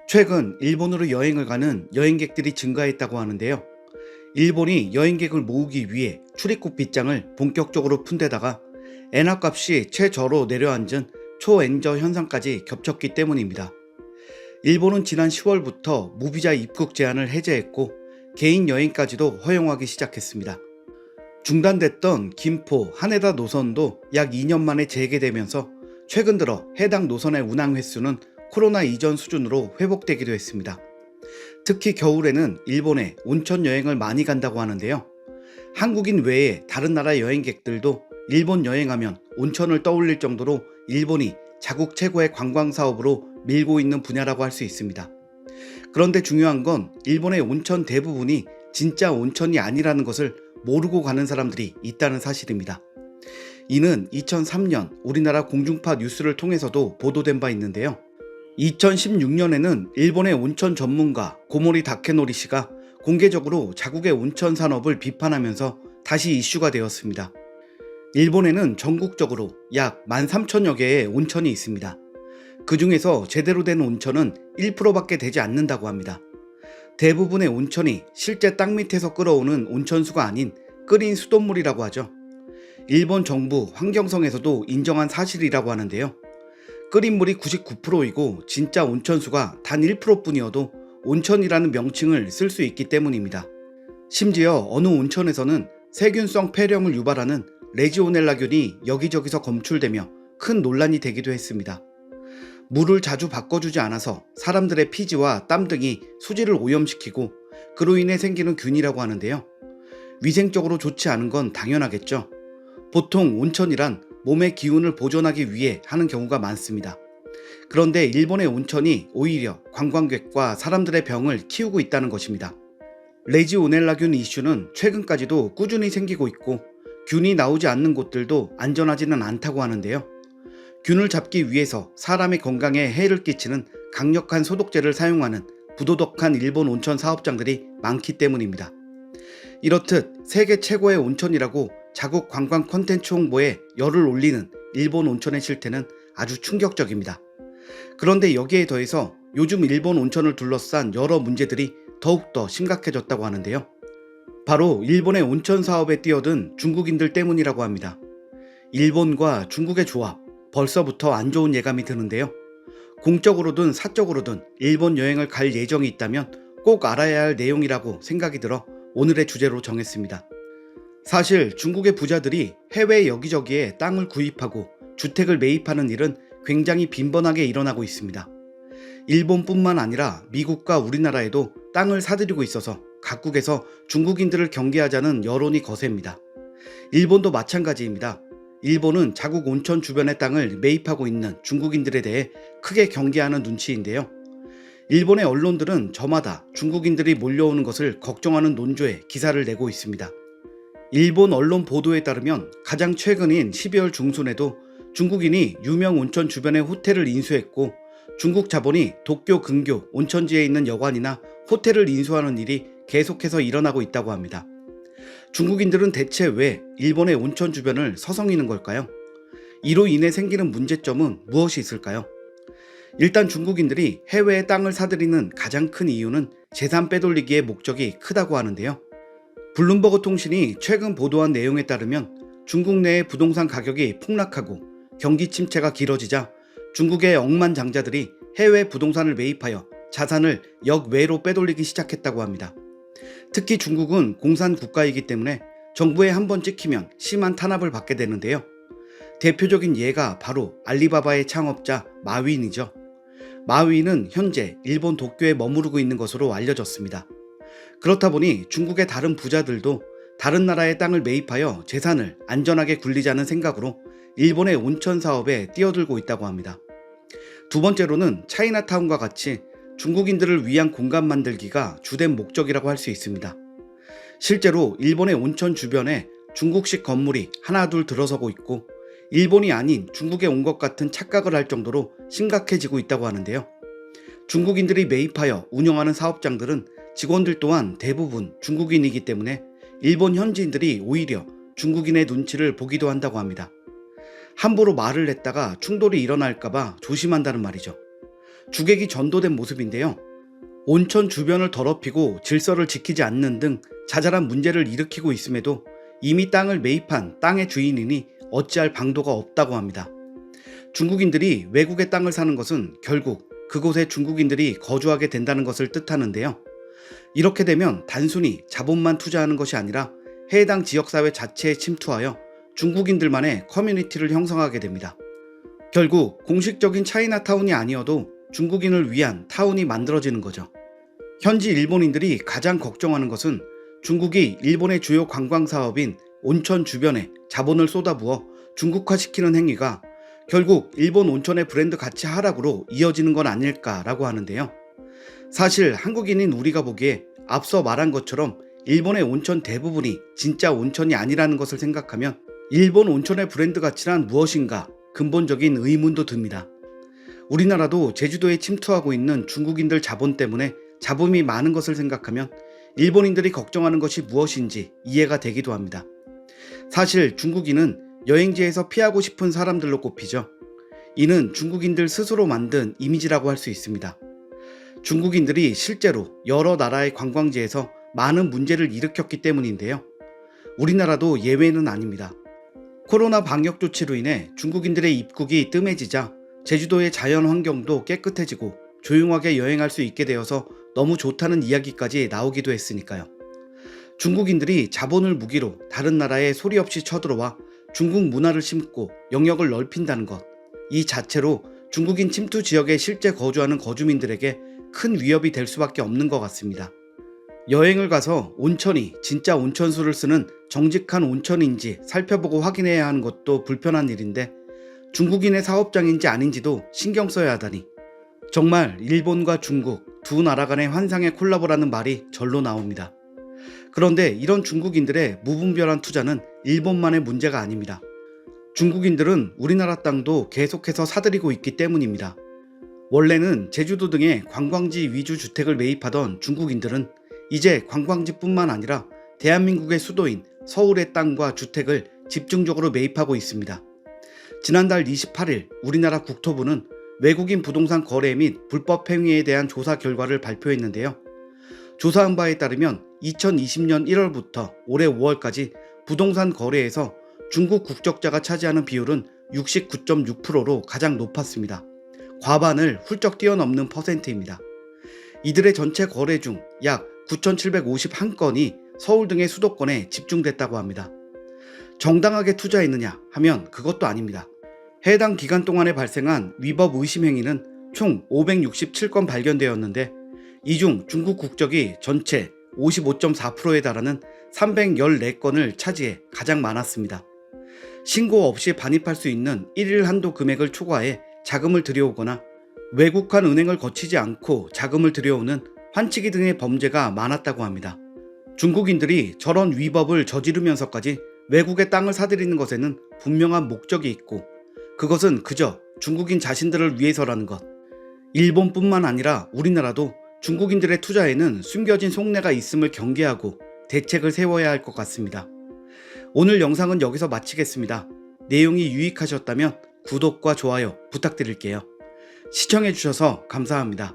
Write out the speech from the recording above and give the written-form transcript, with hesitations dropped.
최근 일본으로 여행을 가는 여행객들이 증가했다고 하는데요. 일본이 여행객을 모으기 위해 출입국 빗장을 본격적으로 푼 데다가 엔화값이 최저로 내려앉은 초엔저 현상까지 겹쳤기 때문입니다. 일본은 지난 10월부터 무비자 입국 제한을 해제했고 개인 여행까지도 허용하기 시작했습니다. 중단됐던 김포, 하네다 노선도 약 2년 만에 재개되면서 최근 들어 해당 노선의 운항 횟수는 코로나 이전 수준으로 회복되기도 했습니다. 특히 겨울에는 일본에 온천 여행을 많이 간다고 하는데요. 한국인 외에 다른 나라 여행객들도 일본 여행하면 온천을 떠올릴 정도로 일본이 자국 최고의 관광 사업으로 밀고 있는 분야라고 할 수 있습니다. 그런데 중요한 건 일본의 온천 대부분이 진짜 온천이 아니라는 것을 모르고 가는 사람들이 있다는 사실입니다. 이는 2003년 우리나라 공중파 뉴스를 통해서도 보도된 바 있는데요. 2016년에는 일본의 온천 전문가 고모리 다케노리 씨가 공개적으로 자국의 온천 산업을 비판하면서 다시 이슈가 되었습니다. 일본에는 전국적으로 약 13,000여 개의 온천이 있습니다. 그 중에서 제대로 된 온천은 1%밖에 되지 않는다고 합니다. 대부분의 온천이 실제 땅 밑에서 끓어오는 온천수가 아닌 끓인 수돗물이라고 하죠. 일본 정부 환경성에서도 인정한 사실이라고 하는데요. 끓인 물이 99%이고 진짜 온천수가 단 1%뿐이어도 온천이라는 명칭을 쓸 수 있기 때문입니다. 심지어 어느 온천에서는 세균성 폐렴을 유발하는 레지오넬라균이 여기저기서 검출되며 큰 논란이 되기도 했습니다. 물을 자주 바꿔주지 않아서 사람들의 피지와 땀 등이 수질을 오염시키고 그로 인해 생기는 균이라고 하는데요. 위생적으로 좋지 않은 건 당연하겠죠. 보통 온천이란 몸의 기운을 보존하기 위해 하는 경우가 많습니다. 그런데 일본의 온천이 오히려 관광객과 사람들의 병을 키우고 있다는 것입니다. 레지오넬라균 이슈는 최근까지도 꾸준히 생기고 있고 균이 나오지 않는 곳들도 안전하지는 않다고 하는데요. 균을 잡기 위해서 사람의 건강에 해를 끼치는 강력한 소독제를 사용하는 부도덕한 일본 온천 사업장들이 많기 때문입니다. 이렇듯 세계 최고의 온천이라고 자국 관광 콘텐츠 홍보에 열을 올리는 일본 온천의 실태는 아주 충격적입니다. 그런데 여기에 더해서 요즘 일본 온천을 둘러싼 여러 문제들이 더욱더 심각해졌다고 하는데요. 바로 일본의 온천 사업에 뛰어든 중국인들 때문이라고 합니다. 일본과 중국의 조합, 벌써부터 안 좋은 예감이 드는데요. 공적으로든 사적으로든 일본 여행을 갈 예정이 있다면 꼭 알아야 할 내용이라고 생각이 들어 오늘의 주제로 정했습니다. 사실 중국의 부자들이 해외 여기저기에 땅을 구입하고 주택을 매입하는 일은 굉장히 빈번하게 일어나고 있습니다. 일본뿐만 아니라 미국과 우리나라에도 땅을 사들이고 있어서 각국에서 중국인들을 경계하자는 여론이 거셉니다. 일본도 마찬가지입니다. 일본은 자국 온천 주변의 땅을 매입하고 있는 중국인들에 대해 크게 경계하는 눈치인데요. 일본의 언론들은 저마다 중국인들이 몰려오는 것을 걱정하는 논조에 기사를 내고 있습니다. 일본 언론 보도에 따르면 가장 최근인 12월 중순에도 중국인이 유명 온천 주변의 호텔을 인수했고 중국 자본이 도쿄 근교 온천지에 있는 여관이나 호텔을 인수하는 일이 계속해서 일어나고 있다고 합니다. 중국인들은 대체 왜 일본의 온천 주변을 서성이는 걸까요? 이로 인해 생기는 문제점은 무엇이 있을까요? 일단 중국인들이 해외에 땅을 사들이는 가장 큰 이유는 재산 빼돌리기의 목적이 크다고 하는데요. 블룸버그 통신이 최근 보도한 내용에 따르면 중국 내의 부동산 가격이 폭락하고 경기 침체가 길어지자 중국의 억만장자들이 해외 부동산을 매입하여 자산을 역외로 빼돌리기 시작했다고 합니다. 특히 중국은 공산 국가이기 때문에 정부에 한번 찍히면 심한 탄압을 받게 되는데요. 대표적인 예가 바로 알리바바의 창업자 마윈이죠. 마윈은 현재 일본 도쿄에 머무르고 있는 것으로 알려졌습니다. 그렇다 보니 중국의 다른 부자들도 다른 나라의 땅을 매입하여 재산을 안전하게 굴리자는 생각으로 일본의 온천 사업에 뛰어들고 있다고 합니다. 두 번째로는 차이나타운과 같이 중국인들을 위한 공간 만들기가 주된 목적이라고 할 수 있습니다. 실제로 일본의 온천 주변에 중국식 건물이 하나둘 들어서고 있고 일본이 아닌 중국에 온 것 같은 착각을 할 정도로 심각해지고 있다고 하는데요. 중국인들이 매입하여 운영하는 사업장들은 직원들 또한 대부분 중국인이기 때문에 일본 현지인들이 오히려 중국인의 눈치를 보기도 한다고 합니다. 함부로 말을 냈다가 충돌이 일어날까봐 조심한다는 말이죠. 주객이 전도된 모습인데요. 온천 주변을 더럽히고 질서를 지키지 않는 등 자잘한 문제를 일으키고 있음에도 이미 땅을 매입한 땅의 주인이니 어찌할 방도가 없다고 합니다. 중국인들이 외국의 땅을 사는 것은 결국 그곳에 중국인들이 거주하게 된다는 것을 뜻하는데요. 이렇게 되면 단순히 자본만 투자하는 것이 아니라 해당 지역사회 자체에 침투하여 중국인들만의 커뮤니티를 형성하게 됩니다. 결국 공식적인 차이나타운이 아니어도 중국인을 위한 타운이 만들어지는 거죠. 현지 일본인들이 가장 걱정하는 것은 중국이 일본의 주요 관광사업인 온천 주변에 자본을 쏟아부어 중국화시키는 행위가 결국 일본 온천의 브랜드 가치 하락으로 이어지는 건 아닐까라고 하는데요. 사실 한국인인 우리가 보기에 앞서 말한 것처럼 일본의 온천 대부분이 진짜 온천이 아니라는 것을 생각하면 일본 온천의 브랜드 가치란 무엇인가 근본적인 의문도 듭니다. 우리나라도 제주도에 침투하고 있는 중국인들 자본 때문에 잡음이 많은 것을 생각하면 일본인들이 걱정하는 것이 무엇인지 이해가 되기도 합니다. 사실 중국인은 여행지에서 피하고 싶은 사람들로 꼽히죠. 이는 중국인들 스스로 만든 이미지라고 할 수 있습니다. 중국인들이 실제로 여러 나라의 관광지에서 많은 문제를 일으켰기 때문인데요. 우리나라도 예외는 아닙니다. 코로나 방역 조치로 인해 중국인들의 입국이 뜸해지자 제주도의 자연 환경도 깨끗해지고 조용하게 여행할 수 있게 되어서 너무 좋다는 이야기까지 나오기도 했으니까요. 중국인들이 자본을 무기로 다른 나라에 소리 없이 쳐들어와 중국 문화를 심고 영역을 넓힌다는 것, 이 자체로 중국인 침투 지역에 실제 거주하는 거주민들에게 큰 위협이 될 수밖에 없는 것 같습니다. 여행을 가서 온천이 진짜 온천수를 쓰는 정직한 온천인지 살펴보고 확인해야 하는 것도 불편한 일인데 중국인의 사업장인지 아닌지도 신경 써야 하다니 정말 일본과 중국 두 나라 간의 환상의 콜라보라는 말이 절로 나옵니다. 그런데 이런 중국인들의 무분별한 투자는 일본만의 문제가 아닙니다. 중국인들은 우리나라 땅도 계속해서 사들이고 있기 때문입니다. 원래는 제주도 등의 관광지 위주 주택을 매입하던 중국인들은 이제 관광지뿐만 아니라 대한민국의 수도인 서울의 땅과 주택을 집중적으로 매입하고 있습니다. 지난달 28일 우리나라 국토부는 외국인 부동산 거래 및 불법 행위에 대한 조사 결과를 발표했는데요. 조사한 바에 따르면 2020년 1월부터 올해 5월까지 부동산 거래에서 중국 국적자가 차지하는 비율은 69.6%로 가장 높았습니다. 과반을 훌쩍 뛰어넘는 퍼센트입니다. 이들의 전체 거래 중 약 9,751건이 서울 등의 수도권에 집중됐다고 합니다. 정당하게 투자했느냐 하면 그것도 아닙니다. 해당 기간 동안에 발생한 위법 의심 행위는 총 567건 발견되었는데 이 중 중국 국적이 전체 55.4%에 달하는 314건을 차지해 가장 많았습니다. 신고 없이 반입할 수 있는 1일 한도 금액을 초과해 자금을 들여오거나 외국한 은행을 거치지 않고 자금을 들여오는 환치기 등의 범죄가 많았다고 합니다. 중국인들이 저런 위법을 저지르면서까지 외국의 땅을 사들이는 것에는 분명한 목적이 있고 그것은 그저 중국인 자신들을 위해서라는 것. 일본뿐만 아니라 우리나라도 중국인들의 투자에는 숨겨진 속내가 있음을 경계하고 대책을 세워야 할 것 같습니다. 오늘 영상은 여기서 마치겠습니다. 내용이 유익하셨다면 구독과 좋아요 부탁드릴게요. 시청해주셔서 감사합니다.